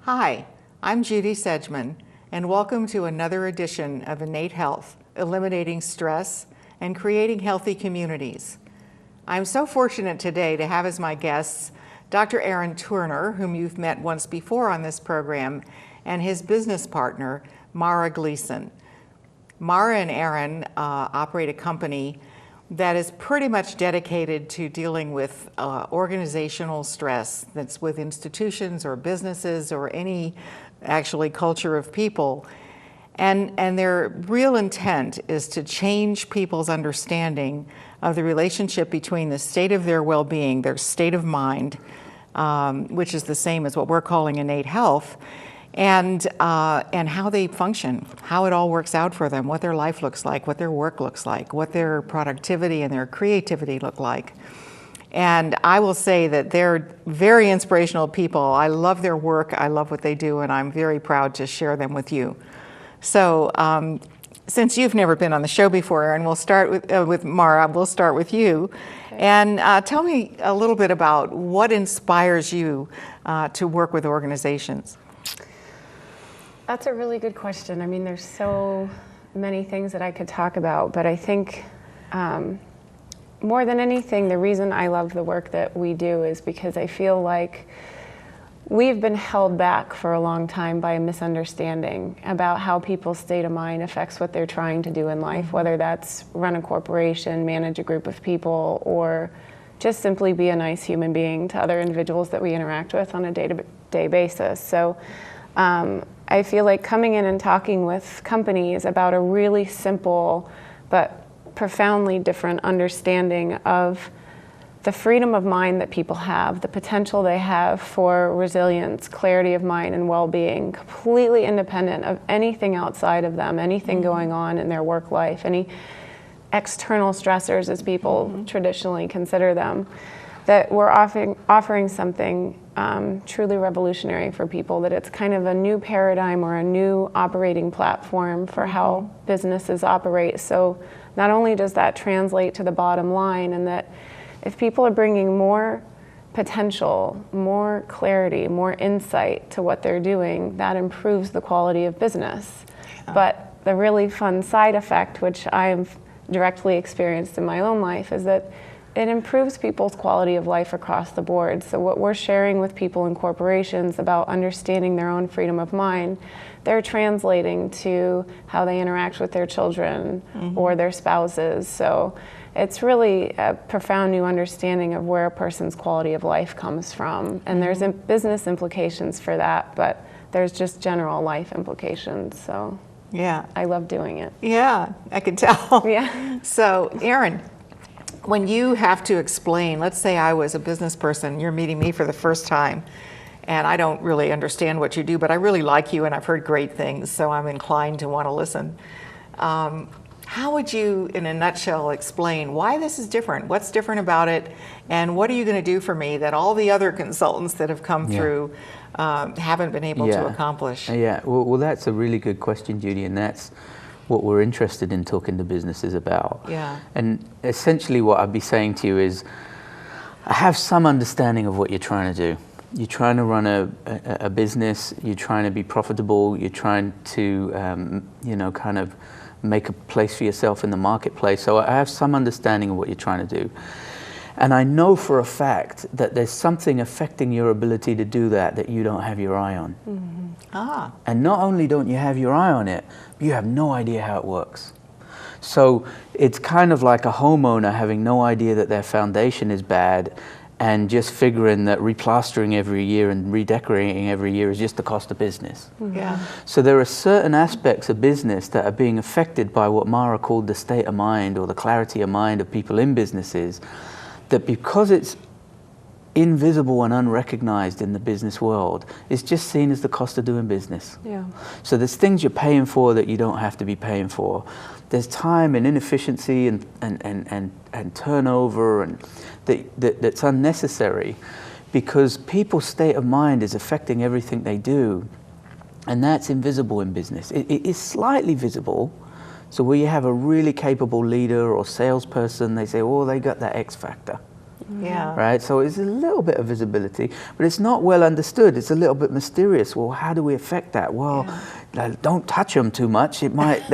Hi, I'm Judy Sedgman, and welcome to another edition of Innate Health, Eliminating Stress and Creating Healthy Communities. I'm so fortunate today to have as my guests Dr. Erin Turner, whom you've met once before on this program, and his business partner, Mara Gleason. Mara and Erin operate a company that is pretty much dedicated to dealing with organizational stress that's with institutions or businesses or any actually culture of people. And their real intent is to change people's understanding of the relationship between the state of their well-being, their state of mind, which is the same as what we're calling innate health, and how they function, how it all works out for them, what their life looks like, what their work looks like, what their productivity and their creativity look like. And I will say that they're very inspirational people. I love their work, I love what they do, and I'm very proud to share them with you. So since you've never been on the show before, Erin, we'll start with Mara, we'll start with you. Okay. And tell me a little bit about what inspires you to work with organizations. That's a really good question. I mean, there's so many things that I could talk about, but I think more than anything, the reason I love the work that we do is because I feel like we've been held back for a long time by a misunderstanding about how people's state of mind affects what they're trying to do in life, whether that's run a corporation, manage a group of people, or just simply be a nice human being to other individuals that we interact with on a day-to-day basis. So I feel like coming in and talking with companies about a really simple but profoundly different understanding of the freedom of mind that people have, the potential they have for resilience, clarity of mind, and well-being, completely independent of anything outside of them, anything going on in their work life, any external stressors as people traditionally consider them, that we're offering something truly revolutionary for people, that it's kind of a new paradigm or a new operating platform for how businesses operate. So not only does that translate to the bottom line, and that if people are bringing more potential, more clarity, more insight to what they're doing, that improves the quality of business. Yeah. But the really fun side effect, which I've directly experienced in my own life, is that it improves people's quality of life across the board. So what we're sharing with people in corporations about understanding their own freedom of mind, they're translating to how they interact with their children or their spouses. So it's really a profound new understanding of where a person's quality of life comes from. And there's business implications for that, but there's just general life implications. So yeah, I love doing it. Yeah, I can tell. Yeah. So Erin, when you have to explain, let's say I was a business person, you're meeting me for the first time, and I don't really understand what you do, but I really like you and I've heard great things, so I'm inclined to want to listen. How would you, in a nutshell, explain why this is different? What's different about it? And what are you going to do for me that all the other consultants that have come through haven't been able to accomplish? Yeah, well, that's a really good question, Judy, and that's what we're interested in talking to businesses about. Yeah. And essentially what I'd be saying to you is, I have some understanding of what you're trying to do. You're trying to run a business, you're trying to be profitable, you're trying to, kind of make a place for yourself in the marketplace. So I have some understanding of what you're trying to do. And I know for a fact that there's something affecting your ability to do that you don't have your eye on. And not only don't you have your eye on it, but you have no idea how it works. So it's kind of like a homeowner having no idea that their foundation is bad and just figuring that replastering every year and redecorating every year is just the cost of business. Yeah. So there are certain aspects of business that are being affected by what Mara called the state of mind or the clarity of mind of people in businesses, that because it's invisible and unrecognized in the business world is just seen as the cost of doing business. Yeah. So there's things you're paying for that you don't have to be paying for. There's time and inefficiency and turnover and that's unnecessary, because people's state of mind is affecting everything they do, and that's invisible in business. It is slightly visible. So where you have a really capable leader or salesperson, they say, oh, they got that X factor. Yeah. Right? So it's a little bit of visibility, but it's not well understood. It's a little bit mysterious. Well, how do we affect that? Well, don't touch them too much. They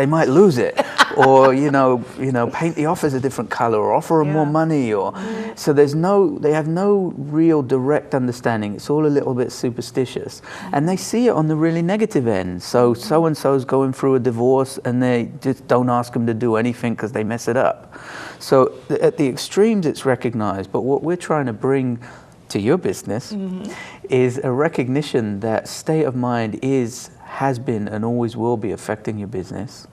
might lose it. Or, paint the office a different color, or offer them more money, or so they have no real direct understanding. It's all a little bit superstitious. And they see it on the really negative end. So-and-so's going through a divorce and they just don't ask them to do anything because they mess it up. So at the extremes it's recognized, but what we're trying to bring to your business is a recognition that state of mind has been and always will be affecting your business.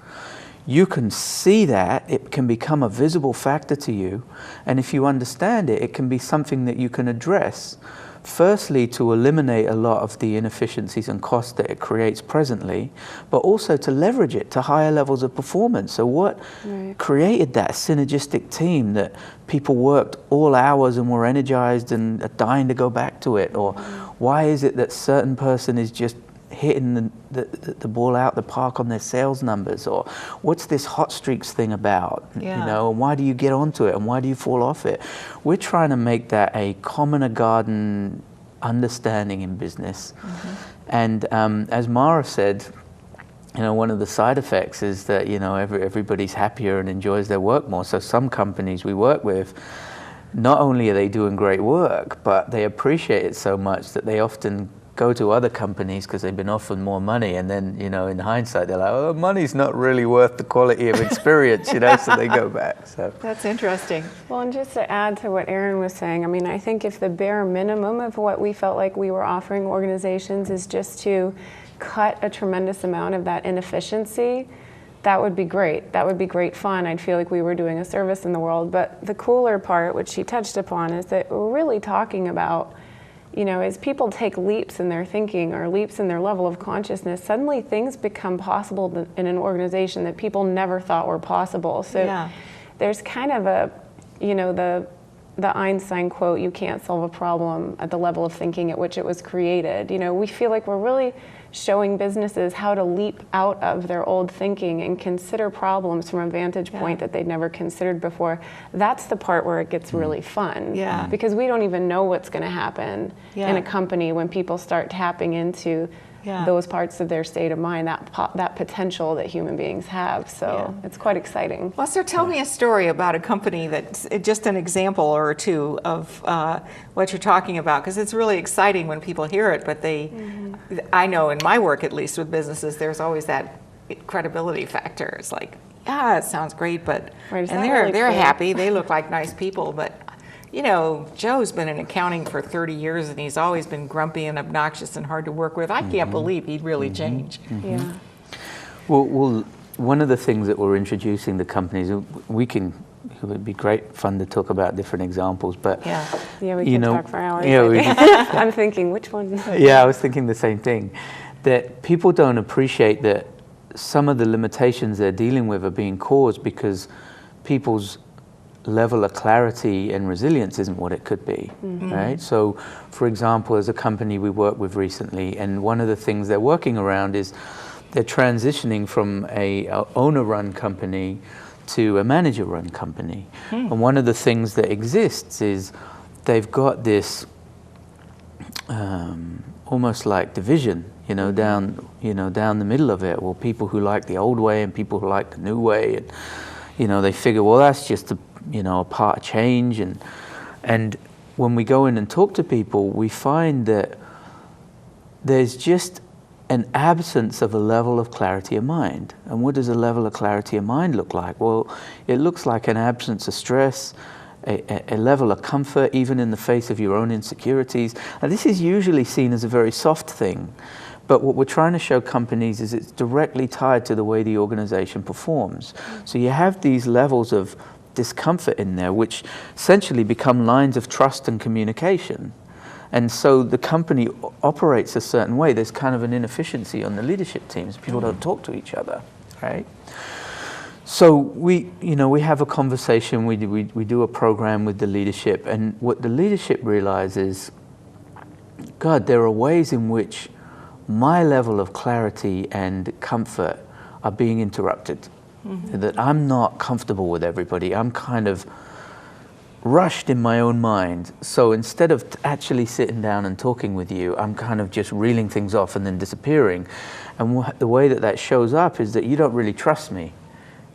You can see that, it can become a visible factor to you, and if you understand it, it can be something that you can address. Firstly, to eliminate a lot of the inefficiencies and costs that it creates presently, but also to leverage it to higher levels of performance. So what created that synergistic team that people worked all hours and were energized and are dying to go back to it? Or why is it that certain person is just hitting the ball out the park on their sales numbers? Or what's this hot streaks thing about? And why do you get onto it and why do you fall off it? We're trying to make that a common garden understanding in business. And as Mara said, one of the side effects is that everybody's happier and enjoys their work more. So some companies we work with, not only are they doing great work, but they appreciate it so much that they often go to other companies because they've been offered more money, and then in hindsight they're like, oh, money's not really worth the quality of experience, so they go back. So that's interesting. Well, and just to add to what Erin was saying, I think if the bare minimum of what we felt like we were offering organizations is just to cut a tremendous amount of that inefficiency, that would be great. That would be great fun. I'd feel like we were doing a service in the world. But the cooler part, which she touched upon, is that we're really talking about as people take leaps in their thinking or leaps in their level of consciousness, suddenly things become possible in an organization that people never thought were possible. So there's kind of the Einstein quote, you can't solve a problem at the level of thinking at which it was created. We feel like we're really showing businesses how to leap out of their old thinking and consider problems from a vantage point that they'd never considered before. That's the part where it gets really fun. Because we don't even know what's going to happen in a company when people start tapping into those parts of their state of mind, that potential that human beings have. So it's quite exciting. Well, so tell me a story about a company that's just an example or two of what you're talking about, because it's really exciting when people hear it, but I know in my work, at least with businesses, there's always that credibility factor. It's like, it sounds great, but and they're happy, they look like nice people, but Joe's been in accounting for 30 years and he's always been grumpy and obnoxious and hard to work with. I can't believe he'd really change. Well, one of the things that we're introducing to companies, it would be great fun to talk about different examples, but we can talk for hours. I'm thinking, which one? I was thinking the same thing, that people don't appreciate that some of the limitations they're dealing with are being caused because people's level of clarity and resilience isn't what it could be, right? So, for example, as a company we worked with recently, and one of the things they're working around is they're transitioning from a owner-run company to a manager-run company. And one of the things that exists is they've got this almost like division, down the middle of it. Well, people who like the old way and people who like the new way, and they figure, well, that's just a part of change, and when we go in and talk to people, we find that there's just an absence of a level of clarity of mind. And what does a level of clarity of mind look like? Well, it looks like an absence of stress, a level of comfort, even in the face of your own insecurities. And this is usually seen as a very soft thing, but what we're trying to show companies is it's directly tied to the way the organization performs. So you have these levels of discomfort in there, which essentially become lines of trust and communication. And so the company operates a certain way. There's kind of an inefficiency on the leadership teams. People don't talk to each other, right? So we have a conversation, we do a program with the leadership, and what the leadership realizes, God, there are ways in which my level of clarity and comfort are being interrupted. That I'm not comfortable with everybody. I'm kind of rushed in my own mind. So instead of actually sitting down and talking with you, I'm kind of just reeling things off and then disappearing. And the way that shows up is that you don't really trust me.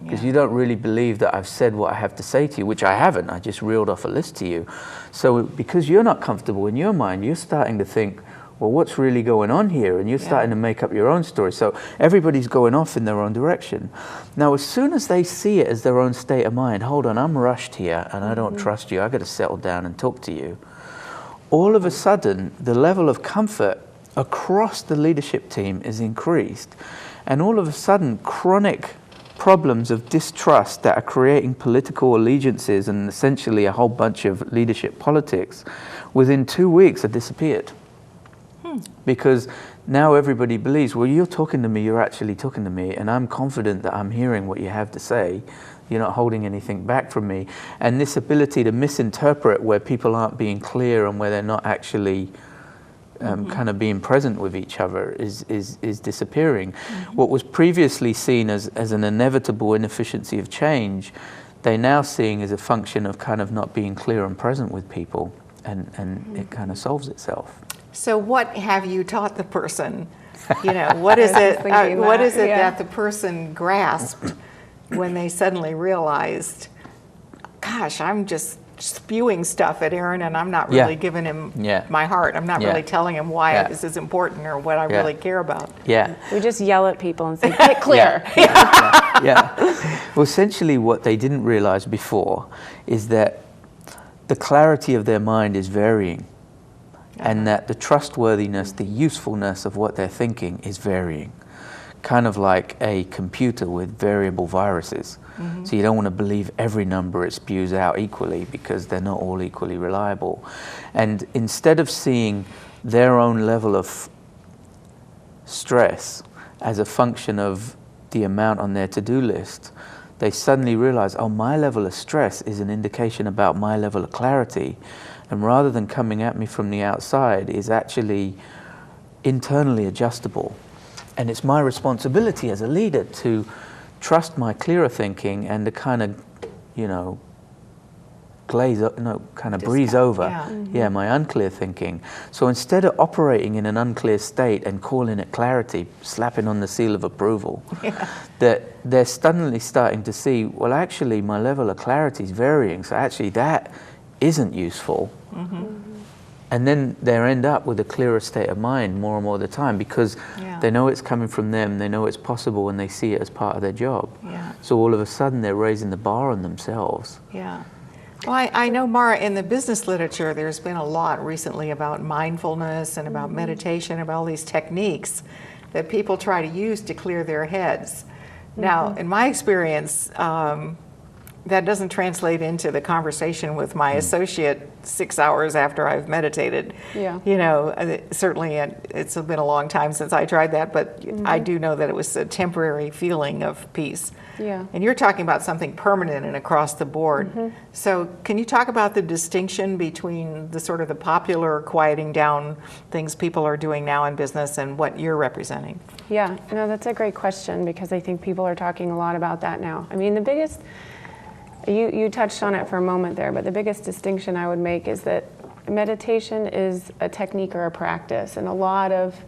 Because you don't really believe that I've said what I have to say to you, which I haven't. I just reeled off a list to you. So because you're not comfortable in your mind, you're starting to think, well, what's really going on here? And you're starting to make up your own story. So everybody's going off in their own direction. Now, as soon as they see it as their own state of mind, hold on, I'm rushed here and I don't trust you. I've got to settle down and talk to you. All of a sudden, the level of comfort across the leadership team is increased. And all of a sudden, chronic problems of distrust that are creating political allegiances and essentially a whole bunch of leadership politics, within 2 weeks have disappeared. Because now everybody believes, well, you're talking to me, you're actually talking to me, and I'm confident that I'm hearing what you have to say. You're not holding anything back from me. And this ability to misinterpret where people aren't being clear and where they're not actually kind of being present with each other is disappearing. What was previously seen as an inevitable inefficiency of change, they're now seeing as a function of kind of not being clear and present with people, and it kind of solves itself. So what have you taught the person? You know, what is it that the person grasped when they suddenly realized, gosh, I'm just spewing stuff at Erin and I'm not really giving him my heart. I'm not really telling him why this is important or what I really care about. We just yell at people and say, get clear. Well, essentially what they didn't realize before is that the clarity of their mind is varying. And that the trustworthiness, the usefulness of what they're thinking is varying. Kind of like a computer with variable viruses. So you don't want to believe every number it spews out equally because they're not all equally reliable. And instead of seeing their own level of stress as a function of the amount on their to-do list, they suddenly realize, oh, my level of stress is an indication about my level of clarity. And rather than coming at me from the outside, is actually internally adjustable. And it's my responsibility as a leader to trust my clearer thinking and to kind of, breeze over my unclear thinking. So instead of operating in an unclear state and calling it clarity, slapping on the seal of approval, that they're suddenly starting to see, well, actually my level of clarity is varying, so actually that isn't useful. And then they end up with a clearer state of mind more and more of the time because they know it's coming from them, they know it's possible, and they see it as part of their job. So all of a sudden they're raising the bar on themselves. Well, I know, Mara, in the business literature, there's been a lot recently about mindfulness and about meditation, about all these techniques that people try to use to clear their heads. Now, in my experience, that doesn't translate into the conversation with my associate 6 hours after I've meditated. Certainly it's been a long time since I tried that, but I do know that it was a temporary feeling of peace. And you're talking about something permanent and across the board. So can you talk about the distinction between the sort of the popular quieting down things people are doing now in business and what you're representing? No, that's a great question because I think people are talking a lot about that now. I mean, the biggest, you touched on it for a moment there, but the biggest distinction I would make is that meditation is a technique or a practice, and a lot of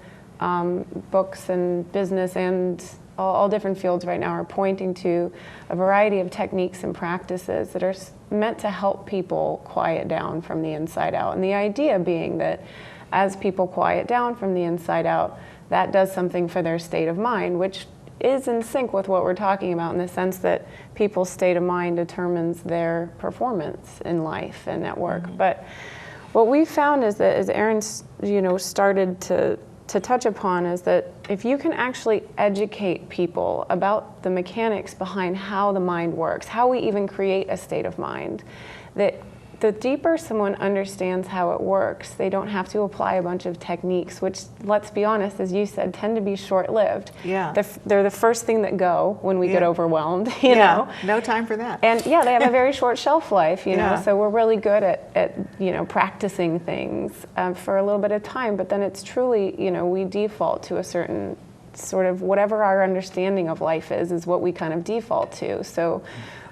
books and business and all different fields right now are pointing to a variety of techniques and practices that are meant to help people quiet down from the inside out. And the idea being that as people quiet down from the inside out, that does something for their state of mind, which is in sync with what we're talking about in the sense that people's state of mind determines their performance in life and at work. But what we found is that, as Erin, started to touch upon, is that if you can actually educate people about the mechanics behind how the mind works, how we even create a state of mind, that the deeper someone understands how it works, they don't have to apply a bunch of techniques, which, let's be honest, as you said, tend to be short-lived. Yeah. They're the first thing that go when we get overwhelmed, you know? No time for that. And yeah, they have a very short shelf life, you know, Yeah. so we're really good at you know, practicing things for a little bit of time, but then it's truly, you know, we default to a certain sort of whatever our understanding of life is what we kind of default to. So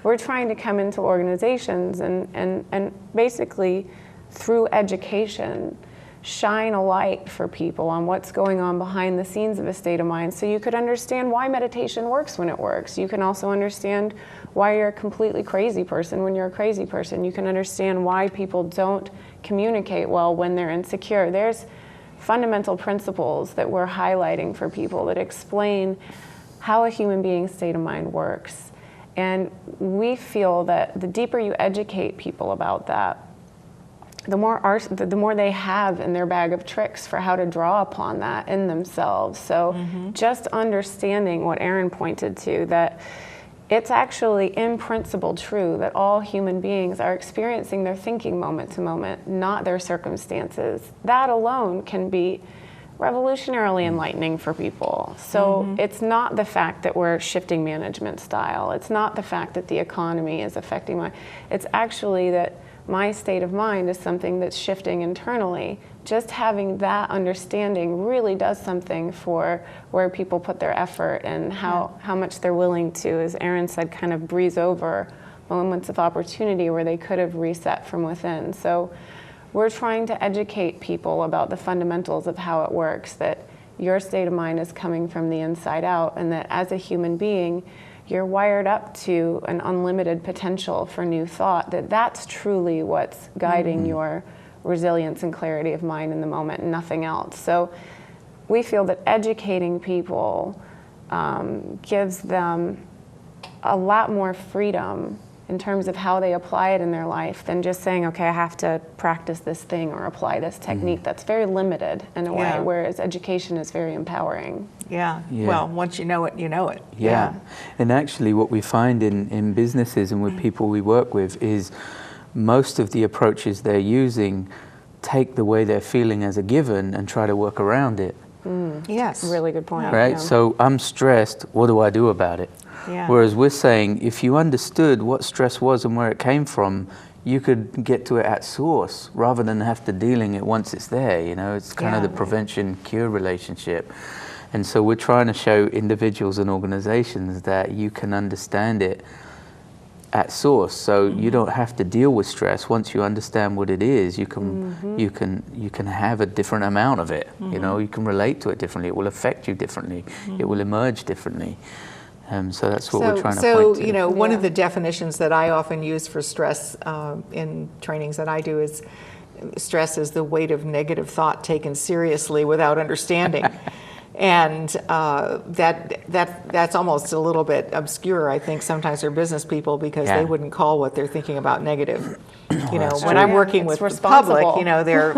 we're trying to come into organizations and basically through education shine a light for people on what's going on behind the scenes of a state of mind, so you could understand why meditation works when it works. You can also understand why you're a completely crazy person when you're a crazy person. You can understand why people don't communicate well when they're insecure. There's fundamental principles that we're highlighting for people that explain how a human being's state of mind works. And we feel that the deeper you educate people about that, the more they have in their bag of tricks for how to draw upon that in themselves. So just understanding what Erin pointed to, that it's actually in principle true that all human beings are experiencing their thinking moment to moment, not their circumstances. That alone can be revolutionarily enlightening for people. So it's not the fact that we're shifting management style. It's not the fact that the economy is affecting it's actually that my state of mind is something that's shifting internally. Just having that understanding really does something for where people put their effort and how much they're willing to, as Erin said, kind of breeze over moments of opportunity where they could have reset from within. So we're trying to educate people about the fundamentals of how it works, that your state of mind is coming from the inside out, and that as a human being, you're wired up to an unlimited potential for new thought, that's truly what's guiding your resilience and clarity of mind in the moment, and nothing else. So we feel that educating people gives them a lot more freedom in terms of how they apply it in their life than just saying, okay, I have to practice this thing or apply this technique. That's very limited in a way, whereas education is very empowering. Yeah. Well, once you know it, you know it. Yeah. And actually what we find in businesses and with people we work with is most of the approaches they're using take the way they're feeling as a given and try to work around it. Yes. Really good point. Right? Yeah. So I'm stressed, what do I do about it? Yeah. Whereas we're saying if you understood what stress was and where it came from, you could get to it at source rather than have to dealing it once it's there. You know, it's kind of the prevention-cure relationship. And so we're trying to show individuals and organizations that you can understand it at source. So you don't have to deal with stress. Once you understand what it is, you can you can have a different amount of it. You know, you can relate to it differently. It will affect you differently. It will emerge differently. So that's what we're trying to point to. So, you know, one of the definitions that I often use for stress in trainings that I do is stress is the weight of negative thought taken seriously without understanding. And that's almost a little bit obscure, I think, sometimes for business people, because they wouldn't call what they're thinking about negative. You know, when I'm working with the public, you know, they're,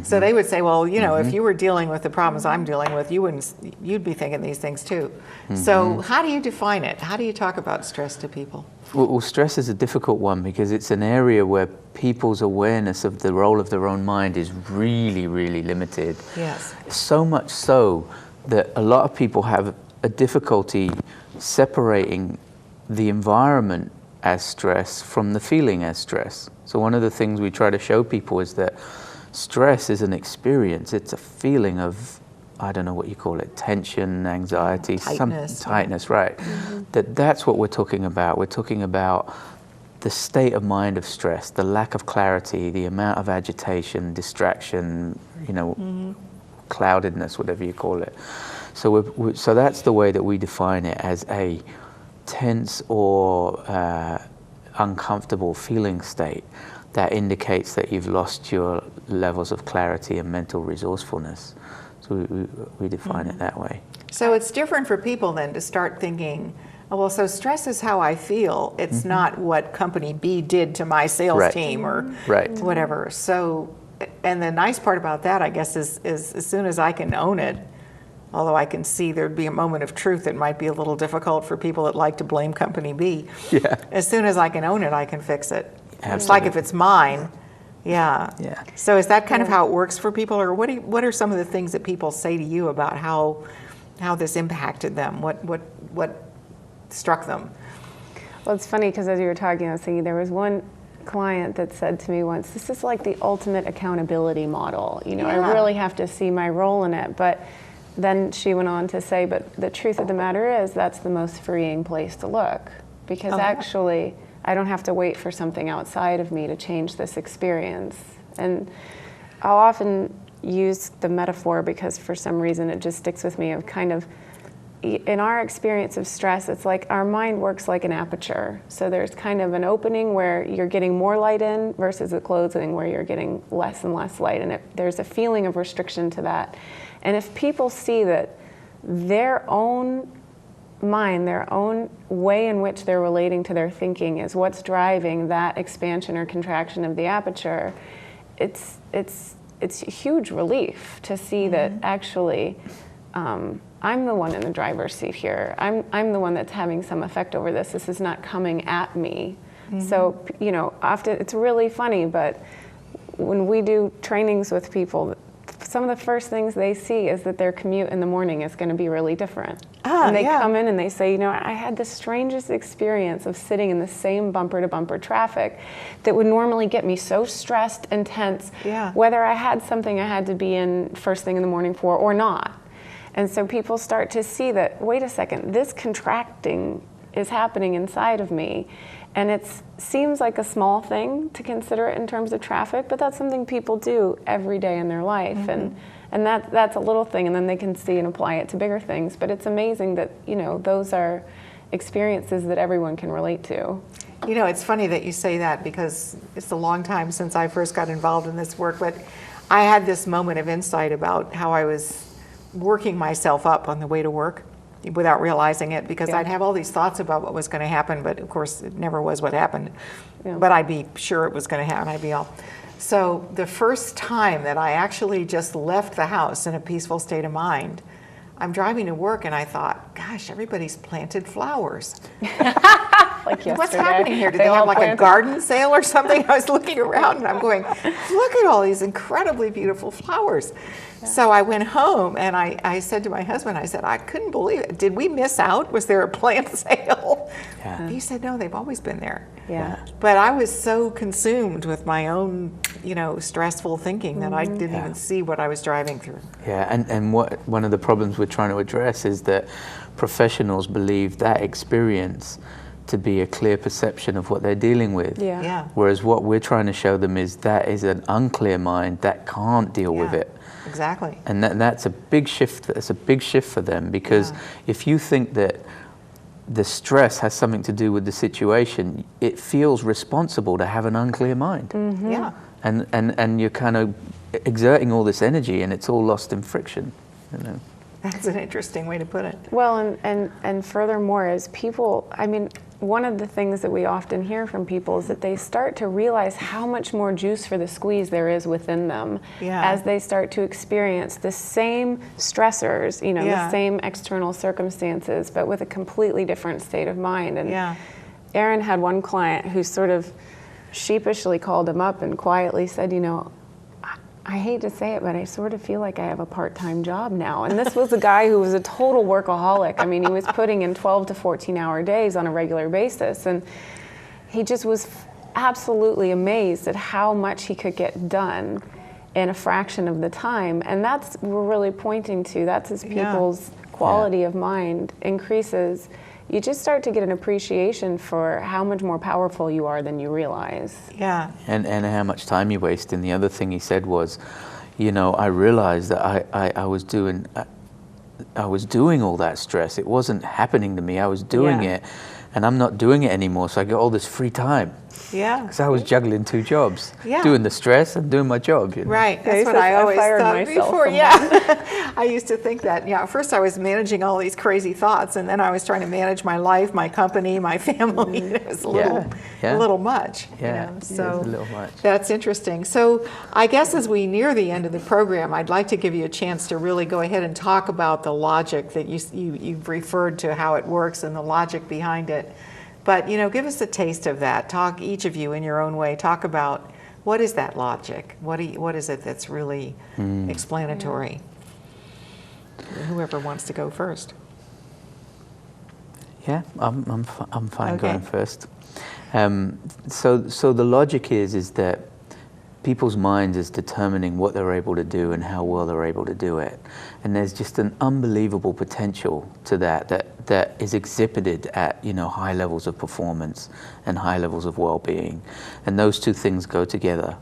so they would say, well, you know, if you were dealing with the problems I'm dealing with, you'd be thinking these things too. So how do you define it? How do you talk about stress to people? Well, stress is a difficult one because it's an area where people's awareness of the role of their own mind is really, really limited. Yes. So much so that a lot of people have a difficulty separating the environment as stress from the feeling as stress. So one of the things we try to show people is that stress is an experience. It's a feeling of, I don't know what you call it, tension, anxiety, tightness, right? That's what we're talking about. We're talking about the state of mind of stress, the lack of clarity, the amount of agitation, distraction, you know, cloudedness, whatever you call it. So so that's the way that we define it, as a tense or uncomfortable feeling state that indicates that you've lost your levels of clarity and mental resourcefulness. So we define it that way. So it's different for people then to start thinking, oh, well, so stress is how I feel. It's not what company B did to my sales team or whatever. So, and the nice part about that, I guess, is as soon as I can own it, although I can see there'd be a moment of truth that might be a little difficult for people that like to blame company B. As soon as I can own it, I can fix it. It's like if it's mine. Yeah. Yeah. So is that kind of how it works for people, or what are some of the things that people say to you about how this impacted them? What struck them? Well, it's funny because as you were talking, I was thinking there was one client that said to me once, "This is like the ultimate accountability model. You know, I really have to see my role in it." But then she went on to say, "But the truth of the matter is, that's the most freeing place to look, because actually, I don't have to wait for something outside of me to change this experience." And I'll often use the metaphor because for some reason it just sticks with me of kind of, in our experience of stress, it's like our mind works like an aperture. So there's kind of an opening where you're getting more light in versus a closing where you're getting less and less light. And there's a feeling of restriction to that. And if people see that their own mind, their own way in which they're relating to their thinking is what's driving that expansion or contraction of the aperture, it's a huge relief to see that actually I'm the one in the driver's seat here. I'm the one that's having some effect over this. This is not coming at me. So, you know, often it's really funny, but when we do trainings with people, some of the first things they see is that their commute in the morning is going to be really different. And they come in and they say, you know, I had the strangest experience of sitting in the same bumper-to-bumper traffic that would normally get me so stressed and tense, whether I had something I had to be in first thing in the morning for or not. And so people start to see that, wait a second, this contracting is happening inside of me. And it seems like a small thing to consider it in terms of traffic, but that's something people do every day in their life. And that's a little thing, and then they can see and apply it to bigger things. But it's amazing that, you know, those are experiences that everyone can relate to. You know, it's funny that you say that because it's a long time since I first got involved in this work, but I had this moment of insight about how I was working myself up on the way to work without realizing it, because I'd have all these thoughts about what was going to happen, but of course it never was what happened. But I'd be sure it was going to happen. I'd be all. So the first time that I actually just left the house in a peaceful state of mind, I'm driving to work and I thought, gosh, everybody's planted flowers. Like yesterday. What's happening here? Do they have like a garden sale or something? I was looking around and I'm going, look at all these incredibly beautiful flowers. So I went home and I said to my husband, I said, I couldn't believe it. Did we miss out? Was there a plant sale? He said, no, they've always been there. But I was so consumed with my own, you know, stressful thinking that I didn't even see what I was driving through. And one of the problems we're trying to address is that professionals believe that experience to be a clear perception of what they're dealing with. Whereas what we're trying to show them is that is an unclear mind that can't deal with it. Exactly. And that's a big shift. That's a big shift for them, because if you think that the stress has something to do with the situation, it feels responsible to have an unclear mind. And you're kind of exerting all this energy, and it's all lost in friction. You know. That's an interesting way to put it. Well, and furthermore, as people, I mean, one of the things that we often hear from people is that they start to realize how much more juice for the squeeze there is within them as they start to experience the same stressors, you know, the same external circumstances, but with a completely different state of mind. And Erin had one client who sort of sheepishly called him up and quietly said, you know, I hate to say it, but I sort of feel like I have a part-time job now. And this was a guy who was a total workaholic. I mean, he was putting in 12 to 14-hour days on a regular basis. And he just was absolutely amazed at how much he could get done in a fraction of the time. And that's what we're really pointing to. That's as people's quality of mind increases. You just start to get an appreciation for how much more powerful you are than you realize. And how much time you waste. And the other thing he said was, you know, I realized that I was doing all that stress. It wasn't happening to me. I was doing it, and I'm not doing it anymore. So I get all this free time. Because I was juggling 2 jobs, doing the stress and doing my job. You know? Right, that's what I always thought before. I used to think that. At first I was managing all these crazy thoughts, and then I was trying to manage my life, my company, my family. It was a little much. You know? So a little much. That's interesting. So I guess as we near the end of the program, I'd like to give you a chance to really go ahead and talk about the logic that you've referred to, how it works and the logic behind it. But, give us a taste of that. Talk, each of you in your own way, talk about what is that logic? What is it that's really explanatory? Whoever wants to go first. Yeah, I'm fine Okay. going first. So the logic is that people's minds is determining what they're able to do and how well they're able to do it. And there's just an unbelievable potential to that is exhibited at, high levels of performance and high levels of well-being. And those two things go together.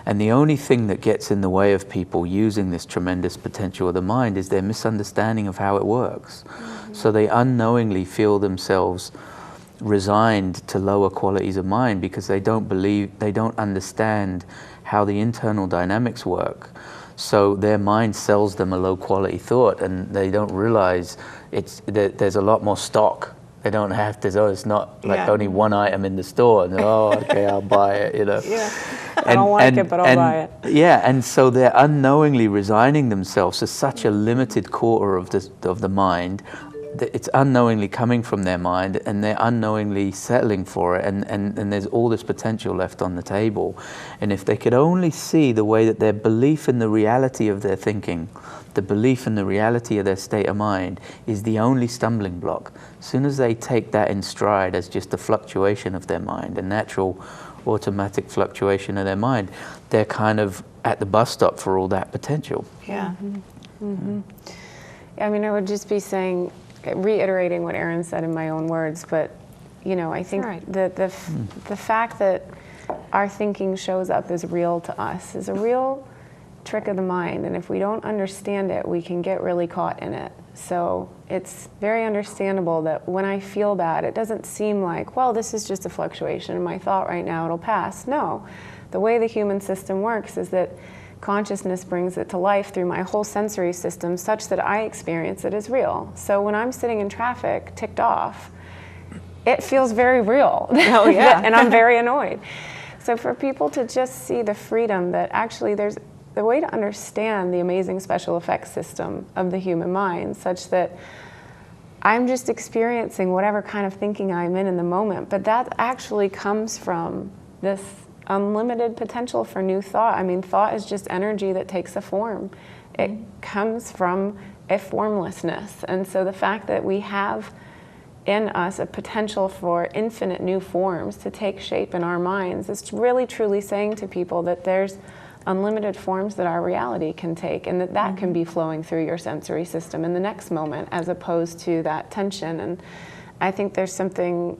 And the only thing that gets in the way of people using this tremendous potential of the mind is their misunderstanding of how it works. So they unknowingly feel themselves resigned to lower qualities of mind because they don't understand how the internal dynamics work. So their mind sells them a low quality thought, and they don't realize there's a lot more stock. They don't have to, it's not like only one item in the store, and okay, I'll buy it, Yeah. I don't like it, but I'll buy it. Yeah, and so they're unknowingly resigning themselves to such a limited quarter of the mind. It's unknowingly coming from their mind, and they're unknowingly settling for it, and there's all this potential left on the table. And if they could only see the way that their belief in the reality of their thinking, the belief in the reality of their state of mind is the only stumbling block. As soon as they take that in stride as just a fluctuation of their mind, a natural automatic fluctuation of their mind, they're kind of at the bus stop for all that potential. Yeah. I mean, I would just be reiterating what Erin said in my own words, but I think the fact that our thinking shows up as real to us is a real trick of the mind, and if we don't understand it, we can get really caught in it. So it's very understandable that when I feel bad, it doesn't seem like, well, this is just a fluctuation in my thought right now, it'll pass. No, the way the human system works is that consciousness brings it to life through my whole sensory system such that I experience it as real. So when I'm sitting in traffic, ticked off, it feels very real. Oh, yeah. And I'm very annoyed. So for people to just see the freedom that actually there's the way to understand the amazing special effects system of the human mind such that I'm just experiencing whatever kind of thinking I'm in the moment, but that actually comes from this unlimited potential for new thought. I mean, thought is just energy that takes a form. It comes from a formlessness. And so the fact that we have in us a potential for infinite new forms to take shape in our minds is really truly saying to people that there's unlimited forms that our reality can take, and that can be flowing through your sensory system in the next moment as opposed to that tension. And I think there's something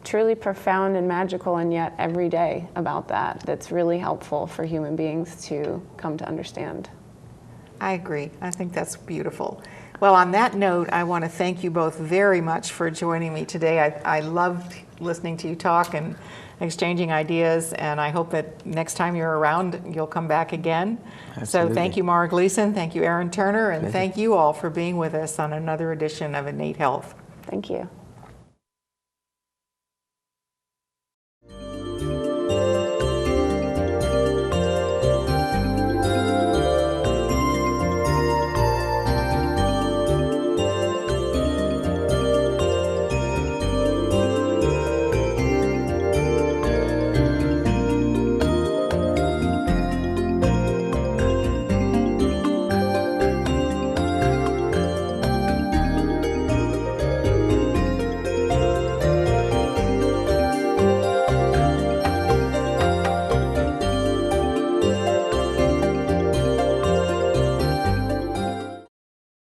truly profound and magical and yet everyday about that's really helpful for human beings to come to understand. I agree. I think that's beautiful. Well, on that note, I want to thank you both very much for joining me today. I loved listening to you talk and exchanging ideas, and I hope that next time you're around, you'll come back again. Absolutely. So thank you, Mara Gleason, thank you, Erin Turner, and Pleasure. thank you all for being with us on another edition of Innate Health. Thank you.